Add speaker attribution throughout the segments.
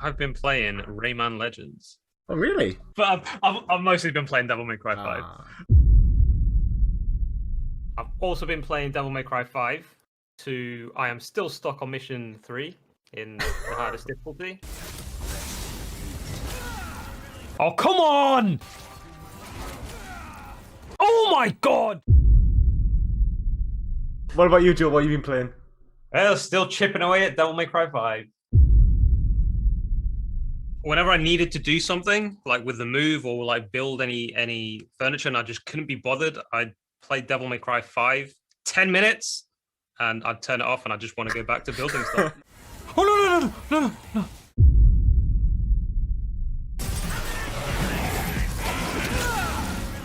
Speaker 1: I've been playing Rayman Legends,
Speaker 2: Oh, really?
Speaker 1: but I've mostly been playing Devil May Cry 5.
Speaker 2: Ah.
Speaker 1: I've also been playing Devil May Cry 5 I am still stuck on mission 3 in the hardest difficulty. Oh, come on! Oh my god!
Speaker 2: What about you, Joe? What have you been playing?
Speaker 1: Well, still chipping away at Devil May Cry 5. Whenever I needed to do something, like with the move or like build any furniture and I just couldn't be bothered, I'd play Devil May Cry 5, 10 minutes, and I'd turn it off and I just want to go back to building stuff.
Speaker 2: Oh, no, no, no, no, no.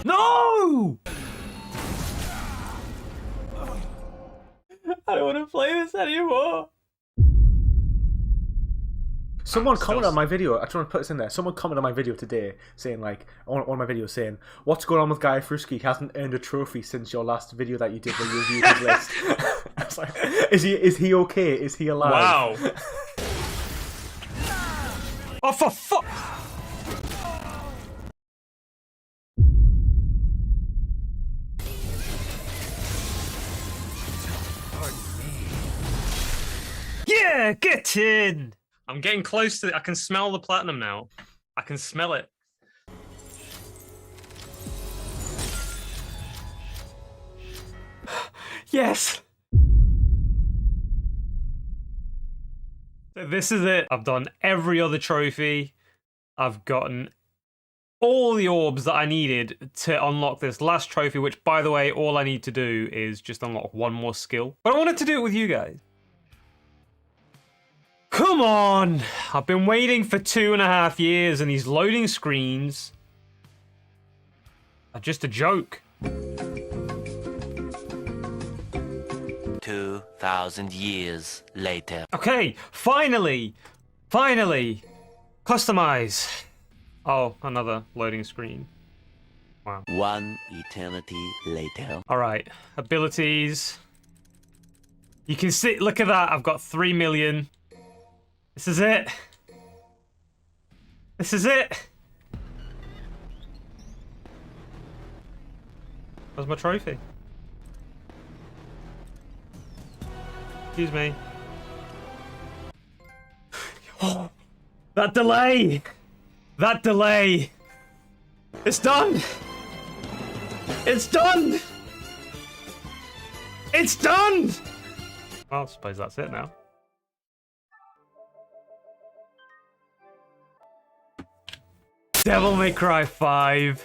Speaker 1: No! I don't want to play this anymore.
Speaker 2: Someone commented on my video. I just want to put this in there. Someone commented on my video today saying, like, on one of my videos saying, "What's going on with Guy Fruski? He hasn't earned a trophy since your last video that you did where you reviewed his list." I was like, is he okay? Is he alive?
Speaker 1: Wow. Oh, for fuck! Yeah, get in! I'm getting close to it. I can smell the platinum now. I can smell it. Yes! So this is it. I've done every other trophy. I've gotten all the orbs that I needed to unlock this last trophy, which, by the way, all I need to do is just unlock one more skill. But I wanted to do it with you guys. Come on! I've been waiting for 2.5 years and these loading screens are just a joke.
Speaker 3: 2,000 years later.
Speaker 1: Okay, finally! Finally! Customize! Oh, another loading screen. Wow.
Speaker 3: One eternity later.
Speaker 1: Alright, abilities. You can see, look at that, I've got 3 million. This is it. This is it. Where's my trophy? Excuse me. Oh, that delay! That delay! It's done! It's done! It's done! Well, I suppose that's it now. Devil May Cry 5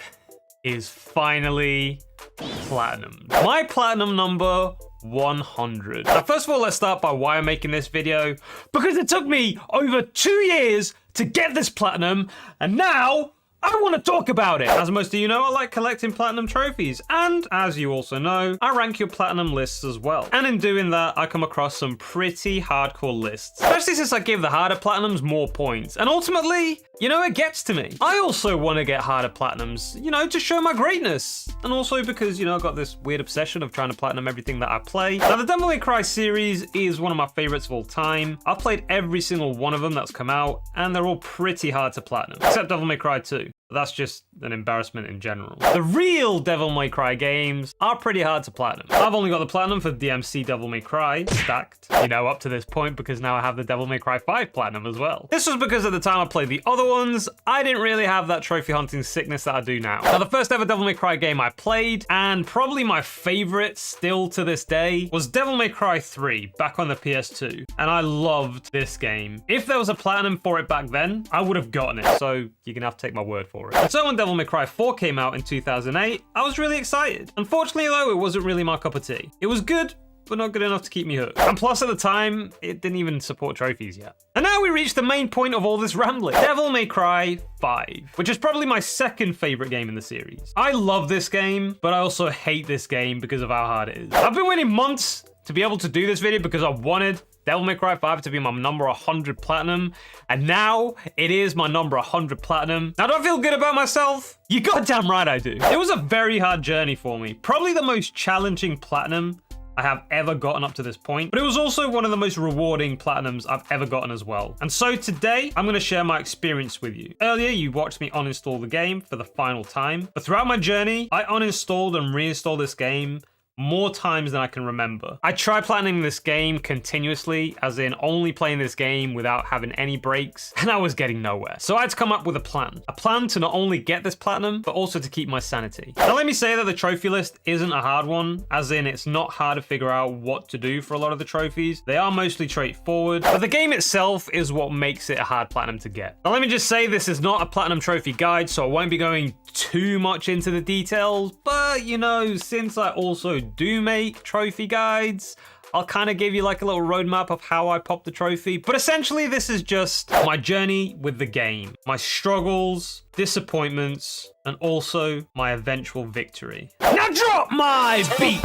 Speaker 1: is finally platinum. My platinum number 100. Now, first of all, let's start by why I'm making this video. Because it took me over 2 years to get this platinum, and now I want to talk about it. As most of you know, I like collecting platinum trophies, and as you also know, I rank your platinum lists as well. And in doing that, I come across some pretty hardcore lists, especially since I give the harder platinums more points. And ultimately, you know, it gets to me. I also want to get harder platinums, you know, to show my greatness. And also because, you know, I've got this weird obsession of trying to platinum everything that I play. Now, the Devil May Cry series is one of my favorites of all time. I've played every single one of them that's come out, and they're all pretty hard to platinum, except Devil May Cry 2. That's just an embarrassment in general. The real Devil May Cry games are pretty hard to platinum. I've only got the platinum for DMC Devil May Cry stacked, you know, up to this point, because now I have the Devil May Cry 5 platinum as well. This was because at the time I played the other ones, I didn't really have that trophy hunting sickness that I do now. Now, the first ever Devil May Cry game I played, and probably my favorite still to this day, was Devil May Cry 3 back on the PS2. And I loved this game. If there was a platinum for it back then, I would have gotten it. So you're gonna have to take my word for it. And so when Devil May Cry 4 came out in 2008, I was really excited. Unfortunately though, it wasn't really my cup of tea. It was good, but not good enough to keep me hooked. And plus at the time, it didn't even support trophies yet. And now we reach the main point of all this rambling. Devil May Cry 5, which is probably my second favorite game in the series. I love this game, but I also hate this game because of how hard it is. I've been waiting months to be able to do this video because I wanted Devil May Cry 5 to be my number 100 platinum, and now it is my number 100 platinum. Now, do I feel good about myself? You goddamn right I do. It was a very hard journey for me. Probably the most challenging platinum I have ever gotten up to this point, but it was also one of the most rewarding platinums I've ever gotten as well. And so today, I'm going to share my experience with you. Earlier, you watched me uninstall the game for the final time, but throughout my journey, I uninstalled and reinstalled this game more times than I can remember. I tried platinuming this game continuously, as in only playing this game without having any breaks, and I was getting nowhere. So I had to come up with a plan. A plan to not only get this platinum, but also to keep my sanity. Now let me say that the trophy list isn't a hard one, as in it's not hard to figure out what to do for a lot of the trophies. They are mostly straightforward, but the game itself is what makes it a hard platinum to get. Now let me just say this is not a platinum trophy guide, so I won't be going too much into the details, but you know, since I also do make trophy guides, I'll kind of give you like a little roadmap of how I popped the trophy. But essentially, this is just my journey with the game, my struggles, disappointments, and also my eventual victory. Now drop my beat!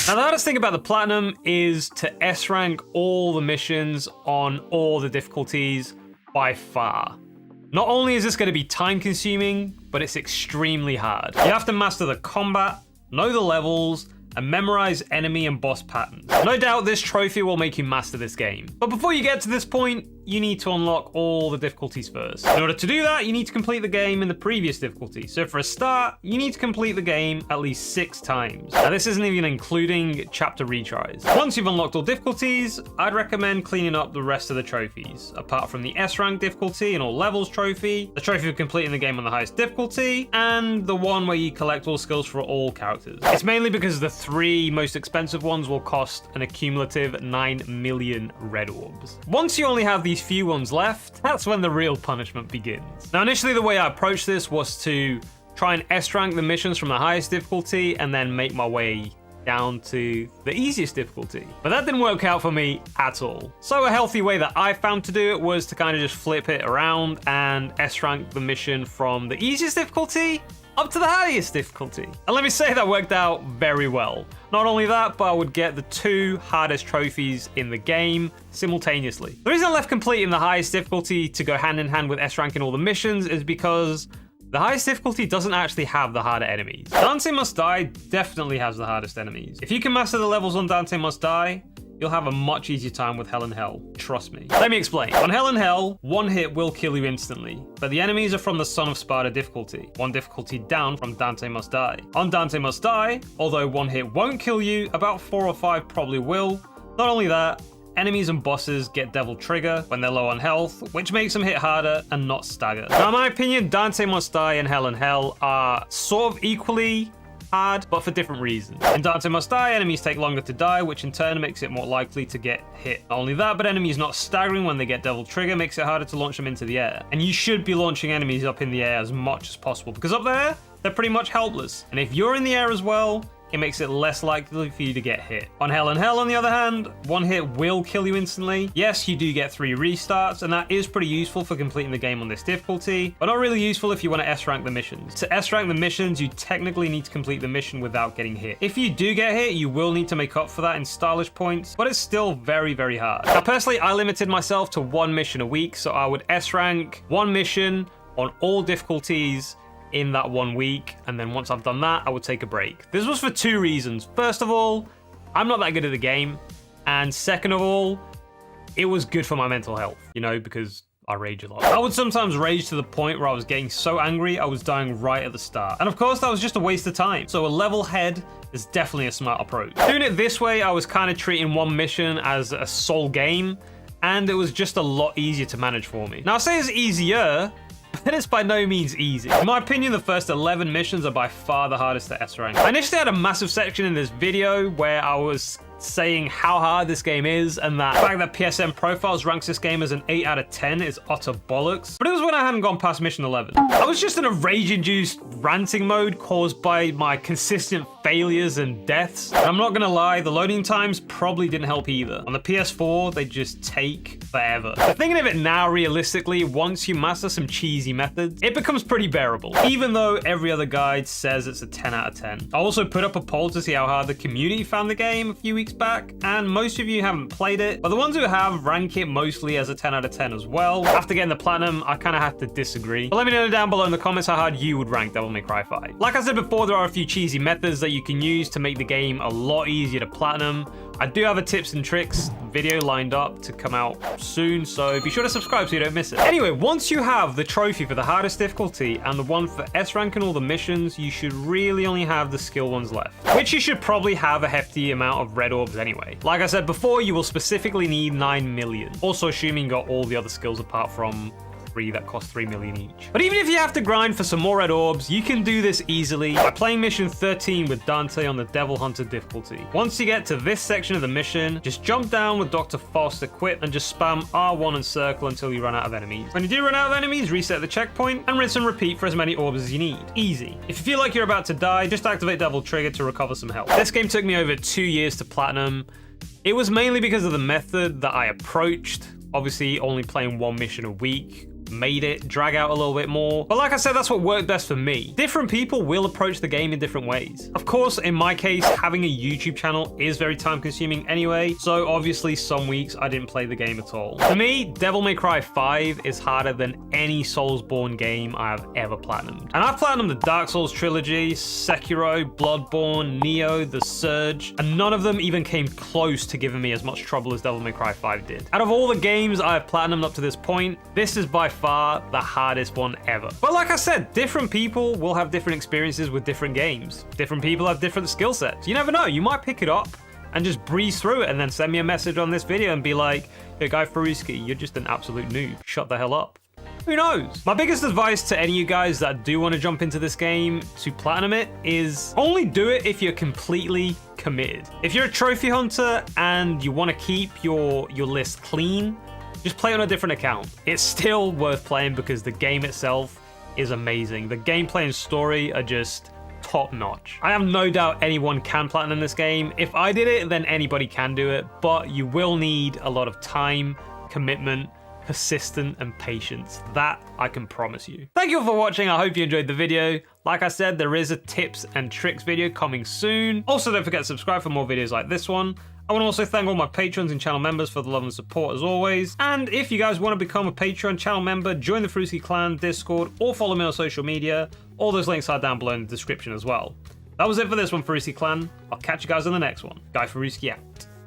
Speaker 1: Now, the hardest thing about the platinum is to S rank all the missions on all the difficulties by far. Not only is this going to be time consuming, but it's extremely hard. You have to master the combat, know the levels, and memorize enemy and boss patterns. No doubt this trophy will make you master this game. But before you get to this point, you need to unlock all the difficulties first. In order to do that, you need to complete the game in the previous difficulty. So for a start, you need to complete the game at least 6 times. Now this isn't even including chapter retries. Once you've unlocked all difficulties, I'd recommend cleaning up the rest of the trophies, apart from the S rank difficulty and all levels trophy, the trophy for completing the game on the highest difficulty, and the one where you collect all skills for all characters. It's mainly because the 3 most expensive ones will cost an accumulative 9 million red orbs. Once you only have these few ones left, that's when the real punishment begins. Now initially the way I approached this was to try and S rank the missions from the highest difficulty and then make my way down to the easiest difficulty. But that didn't work out for me at all. So a healthy way that I found to do it was to kind of just flip it around and S rank the mission from the easiest difficulty up to the highest difficulty. And let me say that worked out very well. Not only that, but I would get the 2 hardest trophies in the game simultaneously. The reason I left completing the highest difficulty to go hand in hand with S ranking all the missions is because the highest difficulty doesn't actually have the harder enemies. Dante Must Die definitely has the hardest enemies. If you can master the levels on Dante Must Die, you'll have a much easier time with Hell in Hell, trust me. Let me explain. On Hell in Hell, 1 hit will kill you instantly, but the enemies are from the Son of Sparta difficulty, 1 difficulty down from Dante Must Die. On Dante Must Die, although 1 hit won't kill you, about 4 or 5 probably will. Not only that, enemies and bosses get Devil Trigger when they're low on health, which makes them hit harder and not stagger. Now in my opinion, Dante Must Die and Hell in Hell are sort of equally hard, but for different reasons. In Dante Must Die, enemies take longer to die, which in turn makes it more likely to get hit. Not only that, but enemies not staggering when they get Devil Trigger makes it harder to launch them into the air. And you should be launching enemies up in the air as much as possible, because up there, they're pretty much helpless. And if you're in the air as well, it makes it less likely for you to get hit. On Hell in Hell, on the other hand, 1 hit will kill you instantly. Yes, you do get 3 restarts, and that is pretty useful for completing the game on this difficulty, but not really useful if you want to S-rank the missions. To S-rank the missions, you technically need to complete the mission without getting hit. If you do get hit, you will need to make up for that in stylish points, but it's still very, very hard. Now, personally, I limited myself to 1 mission a week, so I would S-rank 1 mission on all difficulties in that 1 week, and then once I've done that, I would take a break. This was for 2 reasons. First of all, I'm not that good at the game, and second of all, it was good for my mental health, you know, because I rage a lot. I would sometimes rage to the point where I was getting so angry I was dying right at the start. And of course, that was just a waste of time. So a level head is definitely a smart approach. Doing it this way, I was kind of treating 1 mission as a sole game, and it was just a lot easier to manage for me. Now, I say it's easier, but it's by no means easy. In my opinion, the first 11 missions are by far the hardest to S-rank. I initially had a massive section in this video where I was saying how hard this game is, and that the fact that PSN Profiles ranks this game as an 8 out of 10 is utter bollocks. But it was when I hadn't gone past mission 11. I was just in a rage-induced ranting mode caused by my consistent failures and deaths. And I'm not gonna lie, the loading times probably didn't help either. On the PS4, they just take forever. But thinking of it now, realistically, once you master some cheesy methods, it becomes pretty bearable, even though every other guide says it's a 10 out of 10. I also put up a poll to see how hard the community found the game a few weeks weeks back, and most of you haven't played it, but the ones who have rank it mostly as a 10 out of 10 as well. After getting the platinum, I kind of have to disagree. But let me know down below in the comments how hard you would rank Devil May Cry 5. Like I said before, there are a few cheesy methods that you can use to make the game a lot easier to platinum. I do have a tips and tricks video lined up to come out soon, so be sure to subscribe so you don't miss it. Anyway, once you have the trophy for the hardest difficulty and the one for S rank and all the missions, you should really only have the skill ones left, which you should probably have a hefty amount of red orbs anyway. Like I said before, you will specifically need 9 million. Also assuming you got all the other skills apart from 3 that cost 3 million each. But even if you have to grind for some more red orbs, you can do this easily by playing mission 13 with Dante on the Devil Hunter difficulty. Once you get to this section of the mission, just jump down with Dr. Faust equipped and just spam R1 and circle until you run out of enemies. When you do run out of enemies, reset the checkpoint and rinse and repeat for as many orbs as you need. Easy. If you feel like you're about to die, just activate Devil Trigger to recover some health. This game took me over 2 years to platinum. It was mainly because of the method that I approached. Obviously, only playing one mission a week made it drag out a little bit more. But like I said, that's what worked best for me. Different people will approach the game in different ways. Of course, in my case, having a YouTube channel is very time consuming anyway, so obviously some weeks I didn't play the game at all. For me, Devil May Cry 5 is harder than any Soulsborne game I have ever platinumed. And I've platinumed the Dark Souls trilogy, Sekiro, Bloodborne, Neo, The Surge, and none of them even came close to giving me as much trouble as Devil May Cry 5 did. Out of all the games I have platinumed up to this point, this is by far the hardest one ever. But like I said, different people will have different experiences with different games. Different people have different skill sets. You never know, you might pick it up and just breeze through it and then send me a message on this video and be like, hey, Guy Faruski, you're just an absolute noob. Shut the hell up. Who knows? My biggest advice to any of you guys that do want to jump into this game to platinum it is only do it if you're completely committed. If you're a trophy hunter and you want to keep your list clean, just play on a different account. It's still worth playing because the game itself is amazing. The gameplay and story are just top notch. I have no doubt anyone can platinum this game. If I did it, then anybody can do it, but you will need a lot of time, commitment, persistence, and patience. That I can promise you. Thank you all for watching. I hope you enjoyed the video. Like I said, there is a tips and tricks video coming soon. Also, don't forget to subscribe for more videos like this one. I want to also thank all my patrons and channel members for the love and support as always. And if you guys want to become a Patreon channel member, join the Faruski Clan Discord or follow me on social media. All those links are down below in the description as well. That was it for this one, Faruski Clan. I'll catch you guys on the next one. Guy Faruski out.